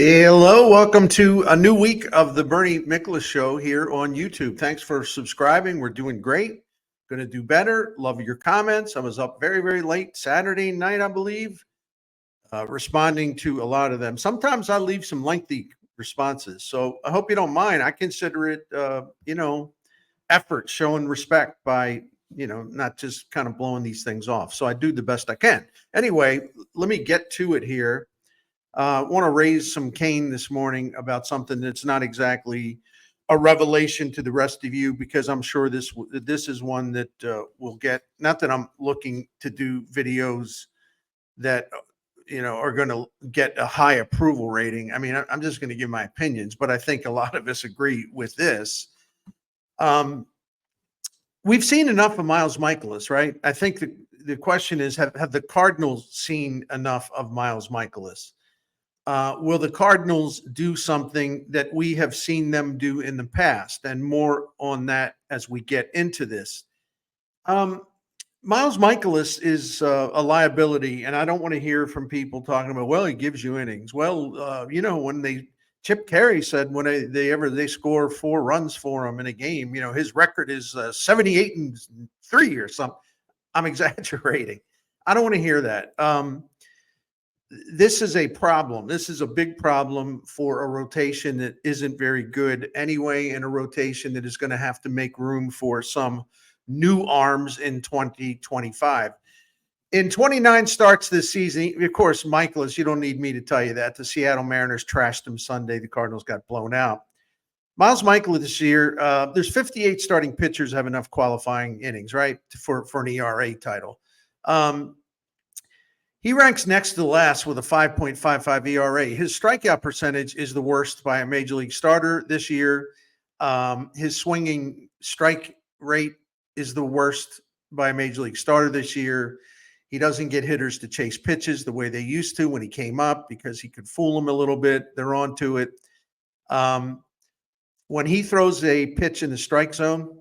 Hello, welcome to a new week of the Bernie Mikolas Show here on YouTube. Thanks for subscribing. We're doing great. Going to do better. Love your comments. I was up very, very late Saturday night, I believe, responding to a lot of them. Sometimes I leave some lengthy responses, so I hope you don't mind. I consider it, effort, showing respect by, not just kind of blowing these things off. So I do the best I can. Anyway, let me get to it here. Want to raise some cane this morning about something that's not exactly a revelation to the rest of you, because I'm sure this is one that will get. Not that I'm looking to do videos that are going to get a high approval rating. I mean, I'm just going to give my opinions, but I think a lot of us agree with this. We've seen enough of Miles Mikolas, right? I think the question is, have the Cardinals seen enough of Miles Mikolas? Will the Cardinals do something that we have seen them do in the past? And more on that as we get into this. Miles Mikolas is a liability, and I don't want to hear from people talking about, well, he gives you innings. Well, when Chip Carey said when they score 4 runs for him in a game, his record is 78-3 or something. I'm exaggerating. I don't want to hear that. This is a problem. This is a big problem for a rotation that isn't very good anyway, and a rotation that is going to have to make room for some new arms in 2025. In 29 starts this season, of course, Mikolas, you don't need me to tell you that. The Seattle Mariners trashed him Sunday. The Cardinals got blown out. Miles Mikolas this year, there's 58 starting pitchers have enough qualifying innings, right, for an ERA title. He ranks next to last with a 5.55 ERA. His strikeout percentage is the worst by a major league starter this year. His swinging strike rate is the worst by a major league starter this year. He doesn't get hitters to chase pitches the way they used to when he came up, because he could fool them a little bit. They're onto it. When he throws a pitch in the strike zone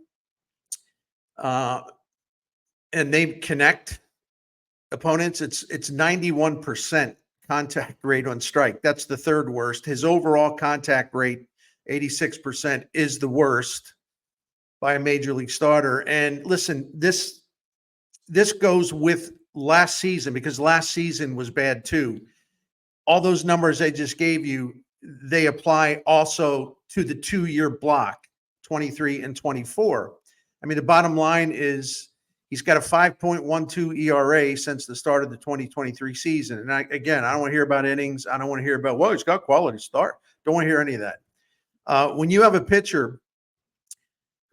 and they connect opponents, it's 91% contact rate on strike. That's the third worst. His overall contact rate, 86%, is the worst by a major league starter. And listen, this goes with last season, because last season was bad too. All those numbers I just gave you, they apply also to the 2-year block, 23 and 24. I mean, the bottom line is he's got a 5.12 ERA since the start of the 2023 season. And I don't want to hear about innings. I don't want to hear about, well, he's got quality start. Don't want to hear any of that. When you have a pitcher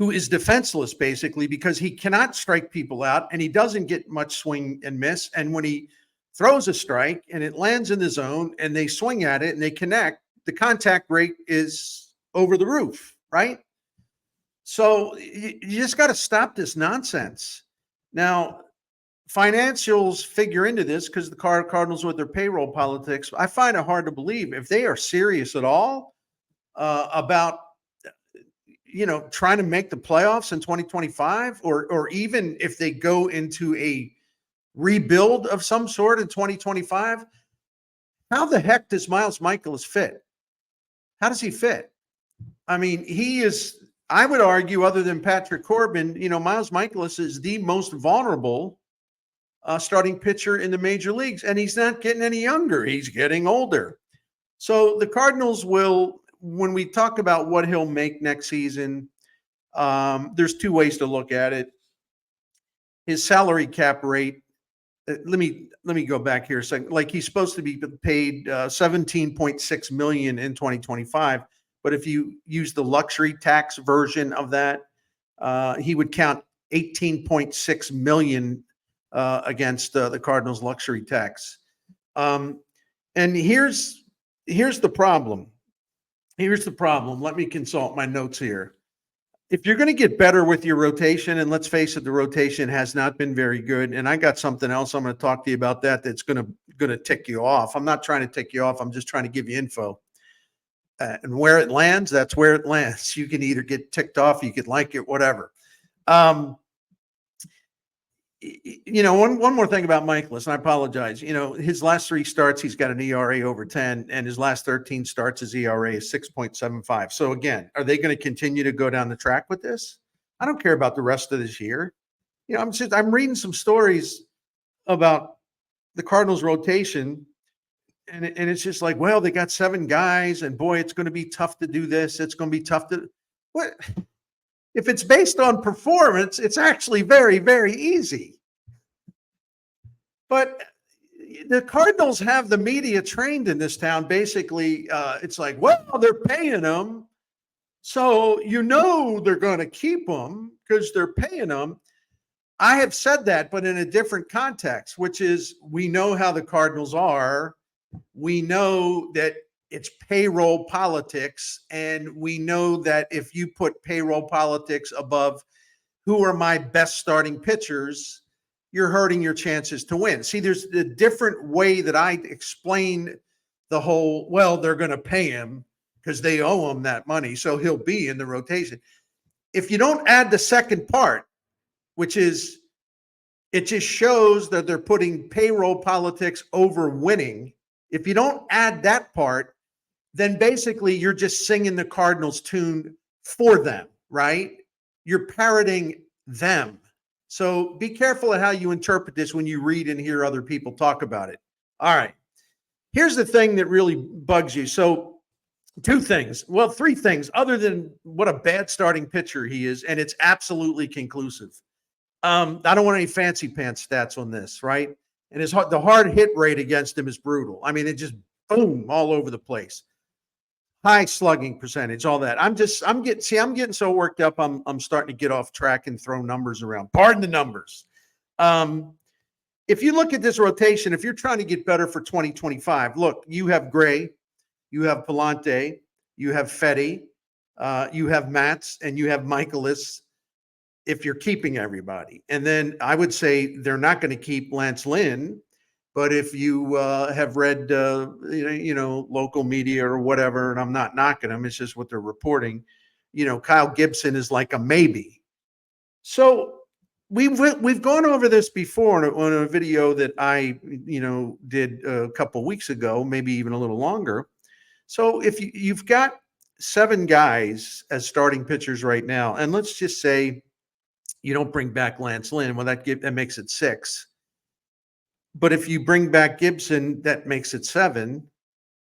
who is defenseless, basically, because he cannot strike people out and he doesn't get much swing and miss. And when he throws a strike and it lands in the zone and they swing at it and they connect, the contact rate is over the roof, right? So you just got to stop this nonsense. Now, financials figure into this because the Cardinals with their payroll politics. I find it hard to believe if they are serious at all about trying to make the playoffs in 2025, or even if they go into a rebuild of some sort in 2025. How the heck does Miles Mikolas fit? How does he fit? I mean, he is, I would argue, other than Patrick Corbin, Miles Mikolas is the most vulnerable starting pitcher in the major leagues, and he's not getting any younger. He's getting older. So the Cardinals will, when we talk about what he'll make next season, there's 2 ways to look at it. His salary cap rate, let me go back here a second. Like, he's supposed to be paid $17.6 million in 2025. But if you use the luxury tax version of that, he would count $18.6 million against the Cardinals' luxury tax. And here's the problem. Here's the problem. Let me consult my notes here. If you're going to get better with your rotation, and let's face it, the rotation has not been very good. And I got something else I'm going to talk to you about that's going to tick you off. I'm not trying to tick you off. I'm just trying to give you info. And where it lands, that's where it lands. You can either get ticked off, you could like it, whatever. one more thing about Mikolas, and I apologize. His last 3 starts, he's got an ERA over 10, and his last 13 starts, his ERA is 6.75. So again, are they going to continue to go down the track with this? I don't care about the rest of this year. I'm reading some stories about the Cardinals rotation, and it's just like, well, they got 7 guys, and boy, it's going to be tough to do this. It's going to be tough to what? If it's based on performance, it's actually very, very easy. But the Cardinals have the media trained in this town. Basically, it's like, well, they're paying them, so they're going to keep them because they're paying them. I have said that, but in a different context, which is we know how the Cardinals are. We know that it's payroll politics, and we know that if you put payroll politics above who are my best starting pitchers, you're hurting your chances to win. See, there's a different way that I explain the whole, well, they're going to pay him because they owe him that money, so he'll be in the rotation. If you don't add the second part, which is it just shows that they're putting payroll politics over winning. If you don't add that part, then basically you're just singing the Cardinals tune for them, right? You're parroting them. So be careful of how you interpret this when you read and hear other people talk about it. All right. Here's the thing that really bugs you. So 2 things. Well, 3 things, other than what a bad starting pitcher he is, and it's absolutely conclusive. I don't want any fancy pants stats on this, right? And the hard hit rate against him is brutal. I mean, it just boom all over the place. High slugging percentage, all that. I'm getting so worked up. I'm starting to get off track and throw numbers around. Pardon the numbers. If you look at this rotation, if you're trying to get better for 2025, look, you have Gray, you have Palante, you have Fetty, you have Matz, and you have Mikolas. If you're keeping everybody, and then I would say they're not going to keep Lance Lynn. But if you have read, local media or whatever, and I'm not knocking them, it's just what they're reporting. Kyle Gibson is like a maybe. So we've gone over this before on a video that I did a couple weeks ago, maybe even a little longer. So if you've got 7 guys as starting pitchers right now, and let's just say you don't bring back Lance Lynn, well, that makes it 6. But if you bring back Gibson, that makes it 7.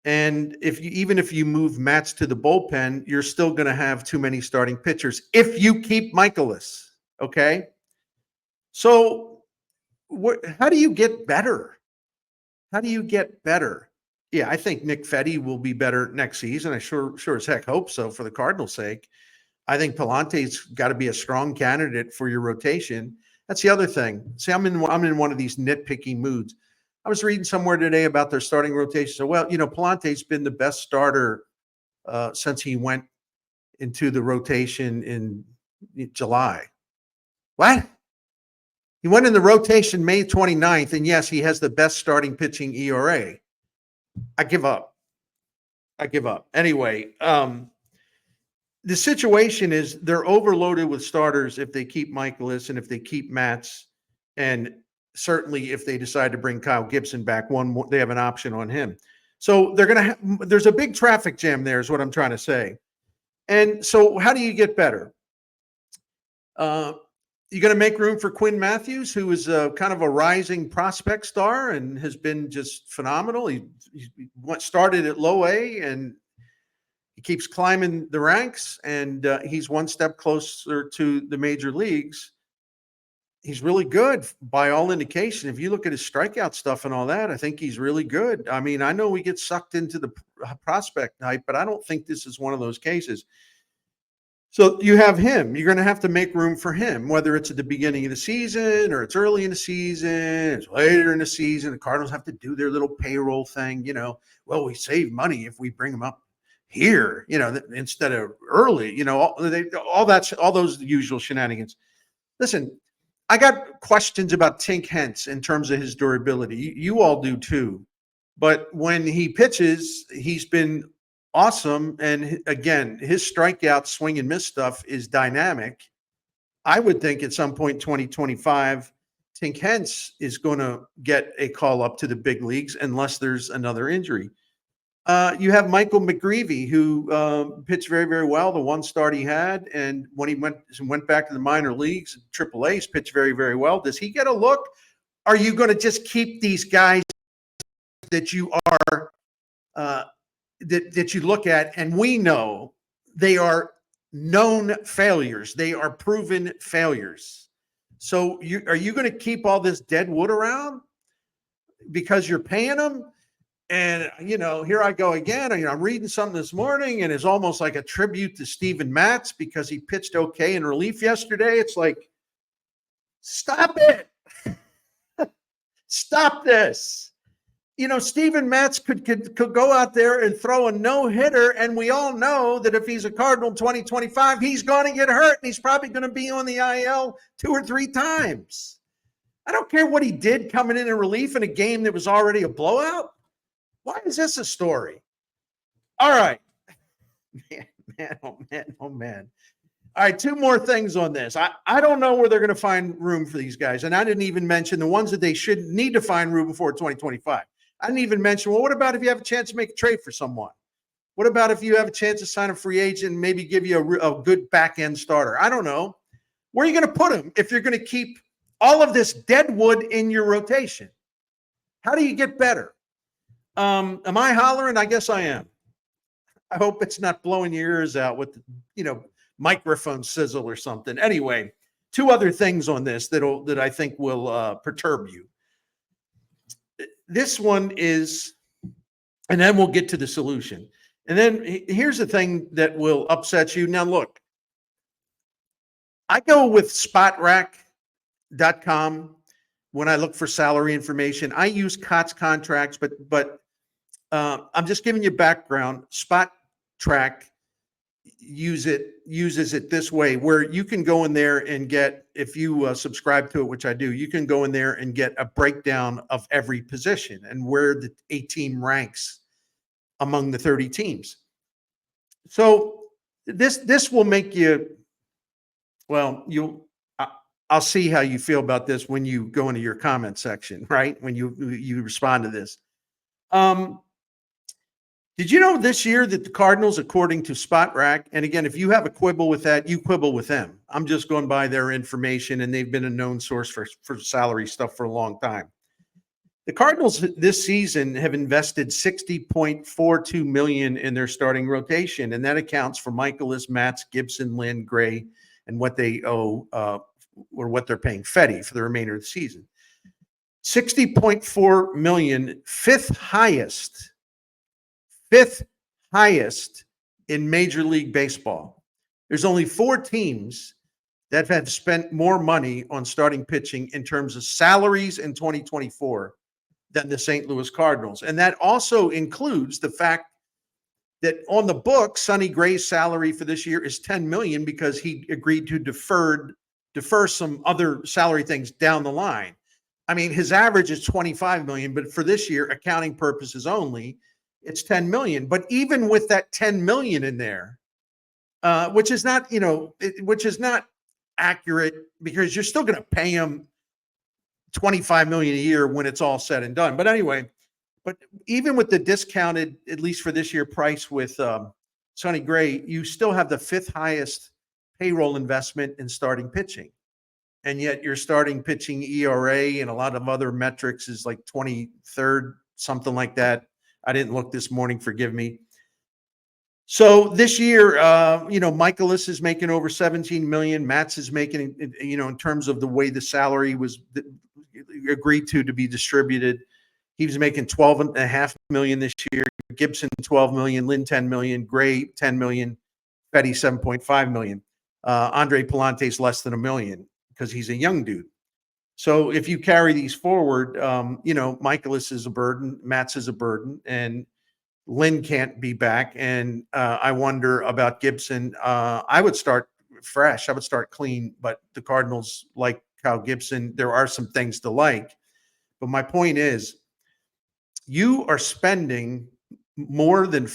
And even if you move Matz to the bullpen, you're still going to have too many starting pitchers if you keep Mikolas. Okay. So how do you get better? How do you get better? Yeah, I think Nick Fetty will be better next season. I sure as heck hope so for the Cardinals' sake. I think Palante's got to be a strong candidate for your rotation. That's the other thing. See, I'm in one of these nitpicky moods. I was reading somewhere today about their starting rotation. So, well, Palante's been the best starter since he went into the rotation in July. What? He went in the rotation May 29th, and yes, he has the best starting pitching ERA. I give up. Anyway, the situation is they're overloaded with starters if they keep Mikolas and if they keep Matz, and certainly if they decide to bring Kyle Gibson back, they have an option on him. So there's a big traffic jam there is what I'm trying to say. And so how do you get better? You're going to make room for Quinn Matthews, who is kind of a rising prospect star and has been just phenomenal. He started at low A and he keeps climbing the ranks, and he's one step closer to the major leagues. He's really good by all indication. If you look at his strikeout stuff and all that, I think he's really good. I mean, I know we get sucked into the prospect hype, but I don't think this is one of those cases. So you have him. You're going to have to make room for him, whether it's at the beginning of the season or it's early in the season, it's later in the season. The Cardinals have to do their little payroll thing. Well, we save money if we bring him up here, instead of early, all those usual shenanigans. Listen, I got questions about Tink Hence in terms of his durability. You all do too. But when he pitches, he's been awesome. And again, his strikeout swing and miss stuff is dynamic. I would think at some point in 2025, Tink Hence is going to get a call up to the big leagues unless there's another injury. You have Michael McGreevy, who pitched very, very well the one start he had, and when he went back to the minor leagues, AAA's pitched very, very well. Does he get a look? Are you going to just keep these guys that you are that you look at, and we know they are known failures? They are proven failures. So are you going to keep all this dead wood around because you're paying them? And, here I go again. I'm reading something this morning, and it's almost like a tribute to Steven Matz because he pitched okay in relief yesterday. It's like, stop it. Stop this. Steven Matz could go out there and throw a no-hitter, and we all know that if he's a Cardinal 2025, he's going to get hurt, and he's probably going to be on the IL 2 or 3 times. I don't care what he did coming in relief in a game that was already a blowout. Why is this a story? All right. Man. All right, 2 more things on this. I don't know where they're going to find room for these guys. And I didn't even mention the ones that they should need to find room for 2025. I didn't even mention, well, what about if you have a chance to make a trade for someone? What about if you have a chance to sign a free agent and maybe give you a good back-end starter? I don't know. Where are you going to put him if you're going to keep all of this dead wood in your rotation? How do you get better? Am I hollering? I guess I am. I hope it's not blowing your ears out with, microphone sizzle or something. Anyway, 2 other things on this that I think will perturb you. This one is, and then we'll get to the solution. And then here's the thing that will upset you. Now, look, I go with Spotrac.com when I look for salary information. I use COTS contracts, but I'm just giving you background. Spotrac uses it this way, where you can go in there and get, if you subscribe to it, which I do, you can go in there and get a breakdown of every position and where a team ranks among the 30 teams. So this will make you, well, I'll see how you feel about this when you go into your comment section, right? When you respond to this. Did you know this year that the Cardinals, according to Spotrac, and again, if you have a quibble with that, you quibble with them. I'm just going by their information, and they've been a known source for salary stuff for a long time. The Cardinals this season have invested $60.42 million in their starting rotation, and that accounts for Mikolas, Matz, Gibson, Lynn, Gray, and what they owe or what they're paying Fetty for the remainder of the season. $60.4 million, fifth highest in Major League Baseball. There's only 4 teams that have spent more money on starting pitching in terms of salaries in 2024 than the St. Louis Cardinals. And that also includes the fact that on the book, Sonny Gray's salary for this year is $10 million because he agreed to defer some other salary things down the line. I mean, his average is $25 million, but for this year, accounting purposes only, it's $10 million. But even with that $10 million in there, which is not, which is not accurate, because you're still going to pay him $25 million a year when it's all said and done. But anyway, but even with the discounted, at least for this year, price with Sonny Gray, you still have the 5th highest payroll investment in starting pitching. And yet your starting pitching ERA and a lot of other metrics is like 23rd, something like that. I didn't look this morning, forgive me. So this year, Mikolas is making over 17 million. Matz is making, in terms of the way the salary was agreed to be distributed, he was making 12.5 million this year. Gibson, 12 million, Lynn, 10 million, Gray, 10 million, Fetty, 7.5 million. Andre Palante's less than $1 million because he's a young dude. So if you carry these forward, Mikolas is a burden, Matz is a burden, and Lynn can't be back. And I wonder about Gibson. I would start fresh. I would start clean, but the Cardinals like Kyle Gibson. There are some things to like. But my point is, you are spending more than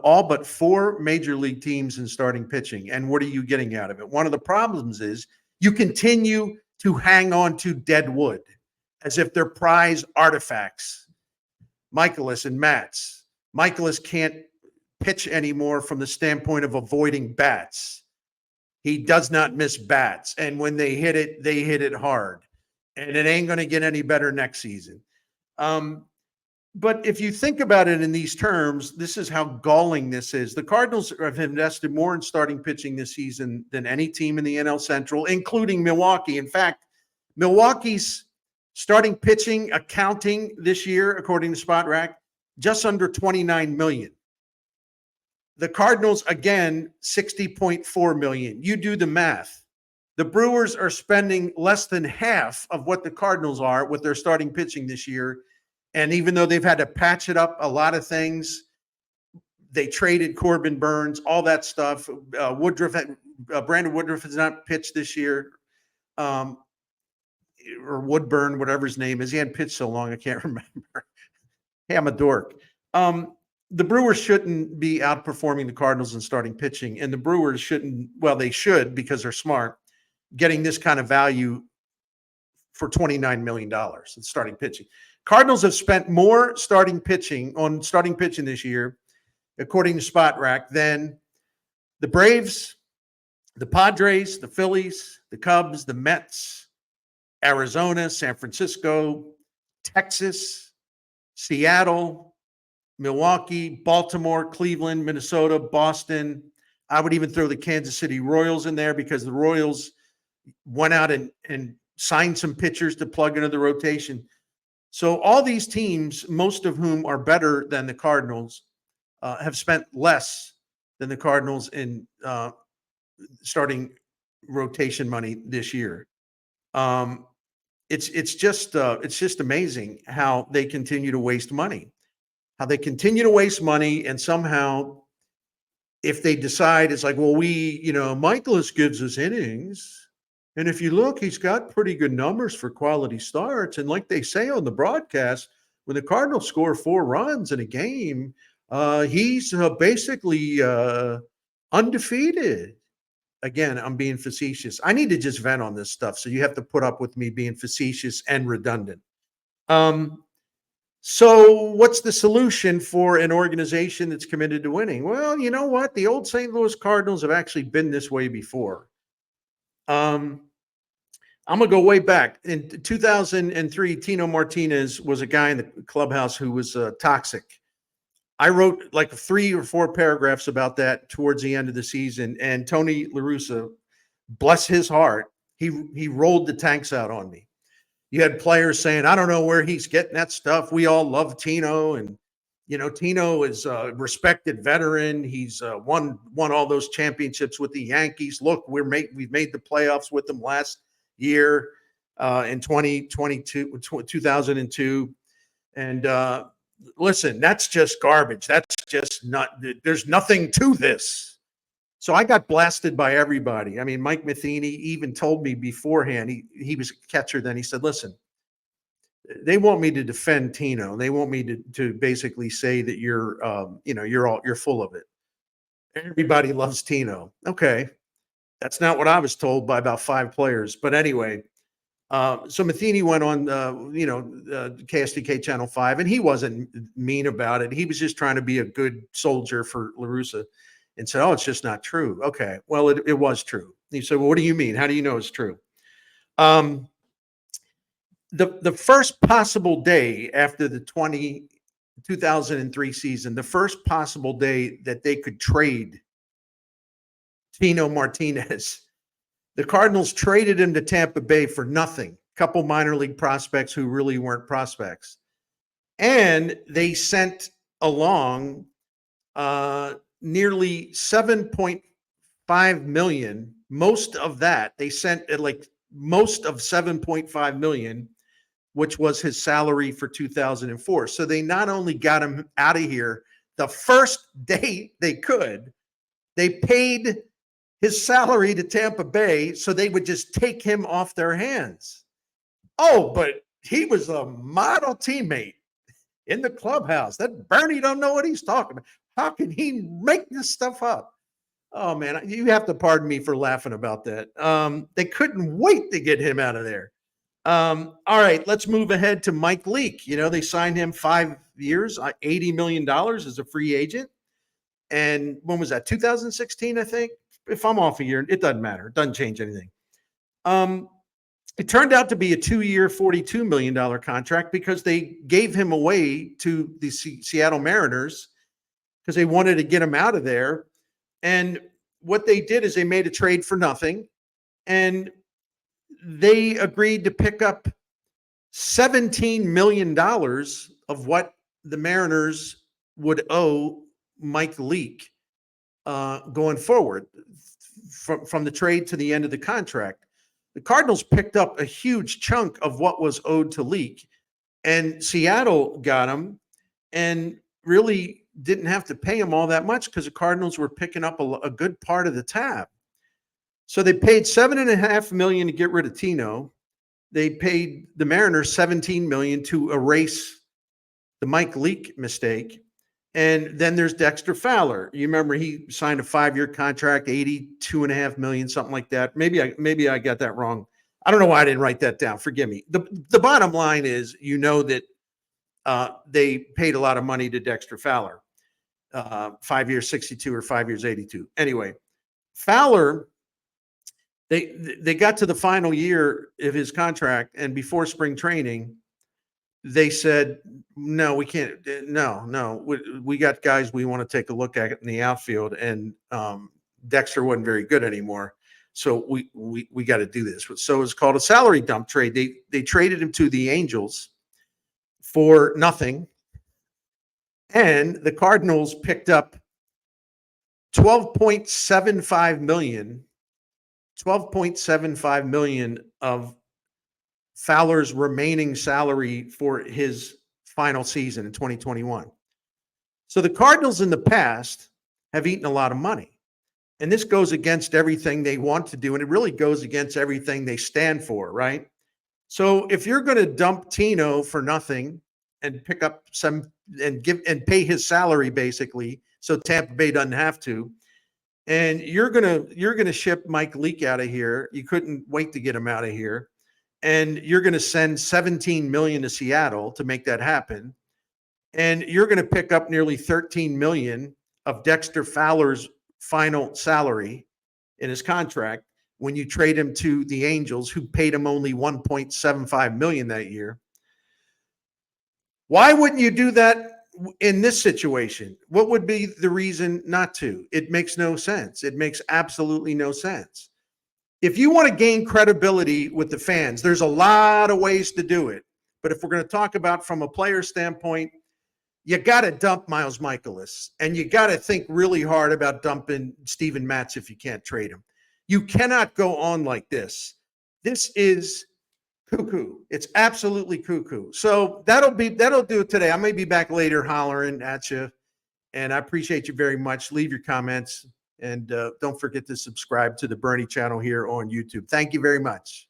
all but 4 major league teams in starting pitching. And what are you getting out of it? One of the problems is you continue to hang on to dead wood as if they're prize artifacts. Mikolas and Mats. Mikolas can't pitch anymore from the standpoint of avoiding bats. He does not miss bats. And when they hit it hard. And it ain't going to get any better next season. But if you think about it in these terms, this is how galling this is. The Cardinals have invested more in starting pitching this season than any team in the NL Central, including Milwaukee. In fact, Milwaukee's starting pitching accounting this year, according to Spotrac, just under $29 million. The Cardinals, again, $60.4 million. You do the math. The Brewers are spending less than half of what the Cardinals are with their starting pitching this year. And even though they've had to patch it up a lot of things, they traded Corbin Burns, all that stuff. Brandon Woodruff has not pitched this year. Or Woodburn, whatever his name is. He hadn't pitched so long, I can't remember. Hey, I'm a dork. The Brewers shouldn't be outperforming the Cardinals in starting pitching, and the Brewers shouldn't, well, they should because they're smart, getting this kind of value for $29 million in starting pitching. Cardinals have spent more starting pitching this year, according to Spotrac, than the Braves, the Padres, the Phillies, the Cubs, the Mets, Arizona, San Francisco, Texas, Seattle, Milwaukee, Baltimore, Cleveland, Minnesota, Boston. I would even throw the Kansas City Royals in there because the Royals went out and signed some pitchers to plug into the rotation. So all these teams, most of whom are better than the Cardinals, have spent less than the Cardinals in starting rotation money this year. It's just amazing how they continue to waste money. And somehow, if they decide, it's like, well, Miklasz gives us innings. And if you look, he's got pretty good numbers for quality starts. And like they say on the broadcast, when the Cardinals score 4 runs in a game, he's basically undefeated. Again, I'm being facetious. I need to just vent on this stuff. So you have to put up with me being facetious and redundant. So what's the solution for an organization that's committed to winning? Well, you know what? The old St. Louis Cardinals have actually been this way before. I'm going to go way back. In 2003, Tino Martinez was a guy in the clubhouse who was toxic. I wrote like 3 or 4 paragraphs about that towards the end of the season. And Tony La Russa, bless his heart, he rolled the tanks out on me. You had players saying, I don't know where he's getting that stuff. We all love Tino. And, Tino is a respected veteran. He's won all those championships with the Yankees. Look, we've made the playoffs with them last year in 2002. And listen, that's just garbage. That's just there's nothing to this. So I got blasted by everybody. I mean, Mike Matheny even told me beforehand, he was a catcher then. He said, listen, they want me to defend Tino. They want me to basically say that you're full of it. Everybody loves Tino. Okay. That's not what I was told by about 5 players. But anyway, so Matheny went on, KSTK Channel 5, and he wasn't mean about it. He was just trying to be a good soldier for La Russa. And said, oh, it's just not true. Okay, well, it was true. He said, well, what do you mean? How do you know it's true? The first possible day after the 2003 season, the first possible day that they could trade Tino Martinez, the Cardinals traded him to Tampa Bay for nothing. A couple minor league prospects who really weren't prospects. And they sent along nearly $7.5 million. Most of that, they sent most of $7.5 million, which was his salary for 2004. So they not only got him out of here the first day they could, they paid his salary to Tampa Bay so they would just take him off their hands. Oh, but he was a model teammate in the clubhouse. That Bernie don't know what he's talking about. How can he make this stuff up? Oh man, you have to pardon me for laughing about that. They couldn't wait to get him out of there. All right, let's move ahead to Mike Leake. You know, they signed him 5 years, $80 million as a free agent. And when was that? 2016, I think. If I'm off a year, it doesn't matter. It doesn't change anything. It turned out to be a 2-year, $42 million contract because they gave him away to the Seattle Mariners because they wanted to get him out of there. And what they did is they made a trade for nothing, and they agreed to pick up $17 million of what the Mariners would owe Mike Leake going forward from the trade to the end of the contract. The Cardinals picked up a huge chunk of what was owed to Leake, and Seattle got him and really didn't have to pay him all that much because the Cardinals were picking up a good part of the tab. So they paid $7.5 million to get rid of Tino. They paid the Mariners $17 million to erase the Mike Leake mistake. And then there's Dexter Fowler. You remember he signed a 5-year contract, $82.5 million, something like that. Maybe I got that wrong. I don't know why I didn't write that down. Forgive me. The bottom line is, you know, that they paid a lot of money to Dexter Fowler. 5 years, 62, or 5 years, 82. Anyway, Fowler, they got to the final year of his contract, and before spring training, they said, no, we can't. No, we got guys we want to take a look at in the outfield, and Dexter wasn't very good anymore. So we got to do this. So it's called a salary dump trade. They traded him to the Angels for nothing, and the Cardinals picked up $12.75 million of Fowler's remaining salary for his final season in 2021. So the Cardinals in the past have eaten a lot of money. And this goes against everything they want to do. And it really goes against everything they stand for, right? So if you're going to dump Tino for nothing and pick up some and pay his salary basically, so Tampa Bay doesn't have to, and you're gonna ship Mike Leake out of here. You couldn't wait to get him out of here. And you're going to send $17 million to Seattle to make that happen. And you're going to pick up nearly $13 million of Dexter Fowler's final salary in his contract when you trade him to the Angels, who paid him only $1.75 million that year. Why wouldn't you do that in this situation? What would be the reason not to? It makes no sense. It makes absolutely no sense. If you want to gain credibility with the fans, there's a lot of ways to do it. But if we're going to talk about from a player standpoint, you got to dump Miles Mikolas, and you got to think really hard about dumping Steven Matz if you can't trade him. You cannot go on like this. This is cuckoo. It's absolutely cuckoo. So that'll do it today. I may be back later hollering at you, and I appreciate you very much. Leave your comments. And don't forget to subscribe to the Bernie channel here on YouTube. Thank you very much.